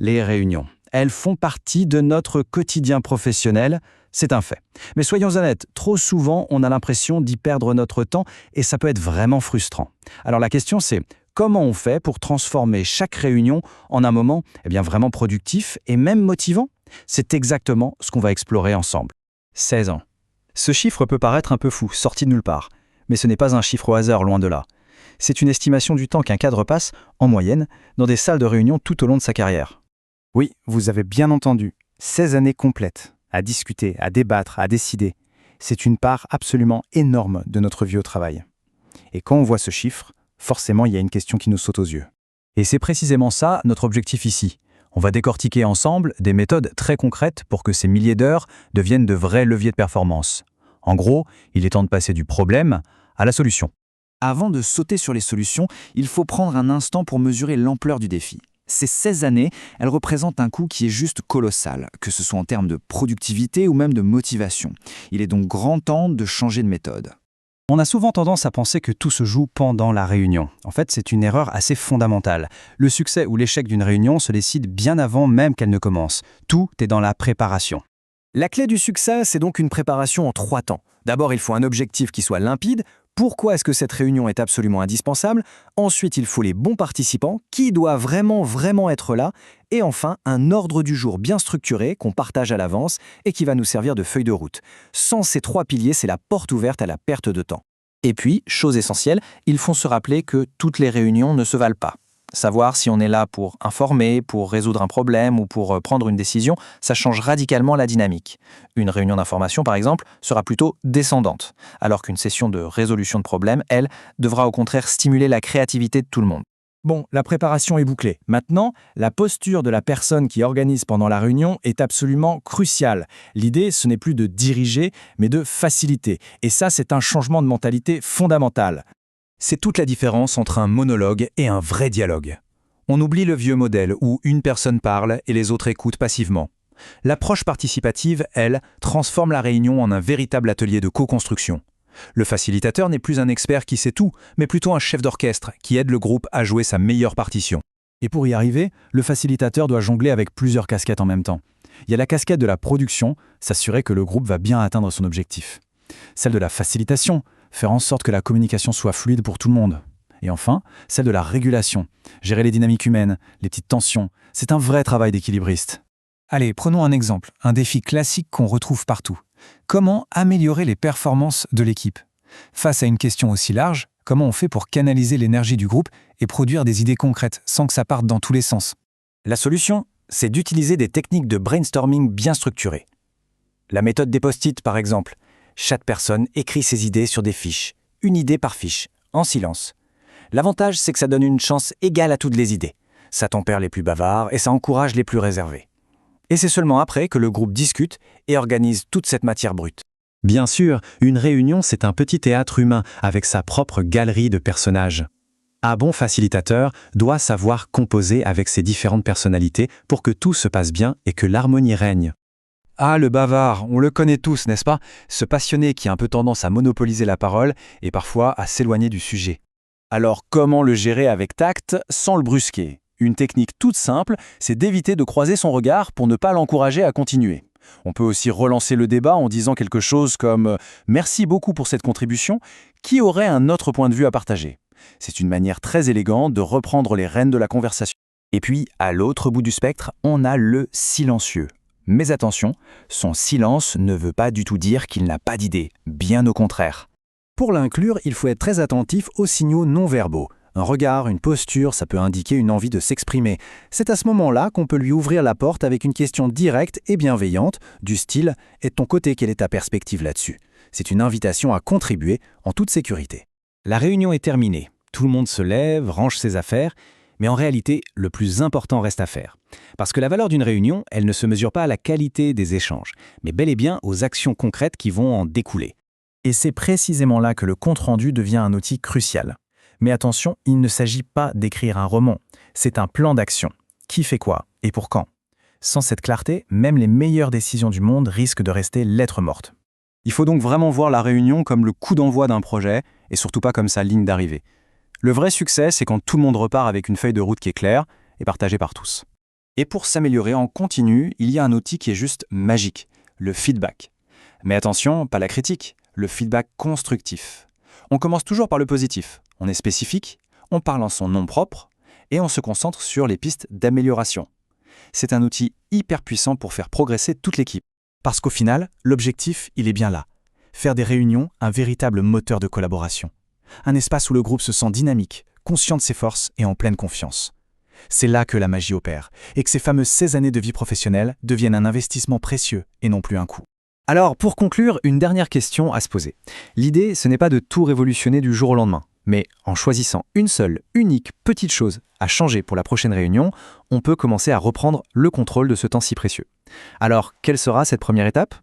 les réunions. Elles font partie de notre quotidien professionnel, c'est un fait. Mais soyons honnêtes, trop souvent, on a l'impression d'y perdre notre temps et ça peut être vraiment frustrant. Alors la question c'est, comment on fait pour transformer chaque réunion en un moment vraiment productif et même motivant? C'est exactement ce qu'on va explorer ensemble. 16 ans. Ce chiffre peut paraître un peu fou, sorti de nulle part. Mais ce n'est pas un chiffre au hasard, loin de là. C'est une estimation du temps qu'un cadre passe, en moyenne, dans des salles de réunion tout au long de sa carrière. Oui, vous avez bien entendu. 16 années complètes, à discuter, à débattre, à décider. C'est une part absolument énorme de notre vie au travail. Et quand on voit ce chiffre, forcément il y a une question qui nous saute aux yeux. Et c'est précisément ça notre objectif ici. On va décortiquer ensemble des méthodes très concrètes pour que ces milliers d'heures deviennent de vrais leviers de performance. En gros, il est temps de passer du problème à la solution. Avant de sauter sur les solutions, il faut prendre un instant pour mesurer l'ampleur du défi. Ces 16 années, elles représentent un coût qui est juste colossal, que ce soit en termes de productivité ou même de motivation. Il est donc grand temps de changer de méthode. On a souvent tendance à penser que tout se joue pendant la réunion. En fait, c'est une erreur assez fondamentale. Le succès ou l'échec d'une réunion se décide bien avant même qu'elle ne commence. Tout est dans la préparation. La clé du succès, c'est donc une préparation en 3 temps. D'abord, il faut un objectif qui soit limpide. Pourquoi est-ce que cette réunion est absolument indispensable? Ensuite, il faut les bons participants, qui doivent vraiment être là. Et enfin, un ordre du jour bien structuré, qu'on partage à l'avance et qui va nous servir de feuille de route. Sans ces 3 piliers, c'est la porte ouverte à la perte de temps. Et puis, chose essentielle, ils font se rappeler que toutes les réunions ne se valent pas. Savoir si on est là pour informer, pour résoudre un problème ou pour prendre une décision, ça change radicalement la dynamique. Une réunion d'information, par exemple, sera plutôt descendante, alors qu'une session de résolution de problème, elle, devra au contraire stimuler la créativité de tout le monde. Bon, la préparation est bouclée. Maintenant, la posture de la personne qui organise pendant la réunion est absolument cruciale. L'idée, ce n'est plus de diriger, mais de faciliter. Et ça, c'est un changement de mentalité fondamental. C'est toute la différence entre un monologue et un vrai dialogue. On oublie le vieux modèle où une personne parle et les autres écoutent passivement. L'approche participative, elle, transforme la réunion en un véritable atelier de co-construction. Le facilitateur n'est plus un expert qui sait tout, mais plutôt un chef d'orchestre qui aide le groupe à jouer sa meilleure partition. Et pour y arriver, le facilitateur doit jongler avec plusieurs casquettes en même temps. Il y a la casquette de la production, s'assurer que le groupe va bien atteindre son objectif. Celle de la facilitation, faire en sorte que la communication soit fluide pour tout le monde. Et enfin, celle de la régulation, gérer les dynamiques humaines, les petites tensions. C'est un vrai travail d'équilibriste. Allez, prenons un exemple, un défi classique qu'on retrouve partout. Comment améliorer les performances de l'équipe? Face à une question aussi large, comment on fait pour canaliser l'énergie du groupe et produire des idées concrètes sans que ça parte dans tous les sens? La solution, c'est d'utiliser des techniques de brainstorming bien structurées. La méthode des post-it, par exemple. Chaque personne écrit ses idées sur des fiches, une idée par fiche, en silence. L'avantage, c'est que ça donne une chance égale à toutes les idées. Ça tempère les plus bavards et ça encourage les plus réservés. Et c'est seulement après que le groupe discute et organise toute cette matière brute. Bien sûr, une réunion, c'est un petit théâtre humain avec sa propre galerie de personnages. Un bon facilitateur doit savoir composer avec ses différentes personnalités pour que tout se passe bien et que l'harmonie règne. Ah, le bavard, on le connaît tous, n'est-ce pas? Ce passionné qui a un peu tendance à monopoliser la parole et parfois à s'éloigner du sujet. Alors comment le gérer avec tact sans le brusquer? Une technique toute simple, c'est d'éviter de croiser son regard pour ne pas l'encourager à continuer. On peut aussi relancer le débat en disant quelque chose comme « Merci beaucoup pour cette contribution, qui aurait un autre point de vue à partager ?» C'est une manière très élégante de reprendre les rênes de la conversation. Et puis, à l'autre bout du spectre, on a le silencieux. Mais attention, son silence ne veut pas du tout dire qu'il n'a pas d'idée, bien au contraire. Pour l'inclure, il faut être très attentif aux signaux non-verbaux. Un regard, une posture, ça peut indiquer une envie de s'exprimer. C'est à ce moment-là qu'on peut lui ouvrir la porte avec une question directe et bienveillante, du style « Et de ton côté, quelle est ta perspective là-dessus ?» C'est une invitation à contribuer en toute sécurité. La réunion est terminée. Tout le monde se lève, range ses affaires, mais en réalité, le plus important reste à faire. Parce que la valeur d'une réunion, elle ne se mesure pas à la qualité des échanges, mais bel et bien aux actions concrètes qui vont en découler. Et c'est précisément là que le compte-rendu devient un outil crucial. Mais attention, il ne s'agit pas d'écrire un roman, c'est un plan d'action. Qui fait quoi et pour quand? Sans cette clarté, même les meilleures décisions du monde risquent de rester lettre morte. Il faut donc vraiment voir la réunion comme le coup d'envoi d'un projet, et surtout pas comme sa ligne d'arrivée. Le vrai succès, c'est quand tout le monde repart avec une feuille de route qui est claire et partagée par tous. Et pour s'améliorer en continu, il y a un outil qui est juste magique, le feedback. Mais attention, pas la critique, le feedback constructif. On commence toujours par le positif. On est spécifique, on parle en son nom propre, et on se concentre sur les pistes d'amélioration. C'est un outil hyper puissant pour faire progresser toute l'équipe. Parce qu'au final, l'objectif, il est bien là. Faire des réunions un véritable moteur de collaboration. Un espace où le groupe se sent dynamique, conscient de ses forces et en pleine confiance. C'est là que la magie opère, et que ces fameuses 16 années de vie professionnelle deviennent un investissement précieux et non plus un coût. Alors, pour conclure, une dernière question à se poser. L'idée, ce n'est pas de tout révolutionner du jour au lendemain, mais en choisissant une seule, unique, petite chose à changer pour la prochaine réunion, on peut commencer à reprendre le contrôle de ce temps si précieux. Alors, quelle sera cette première étape ?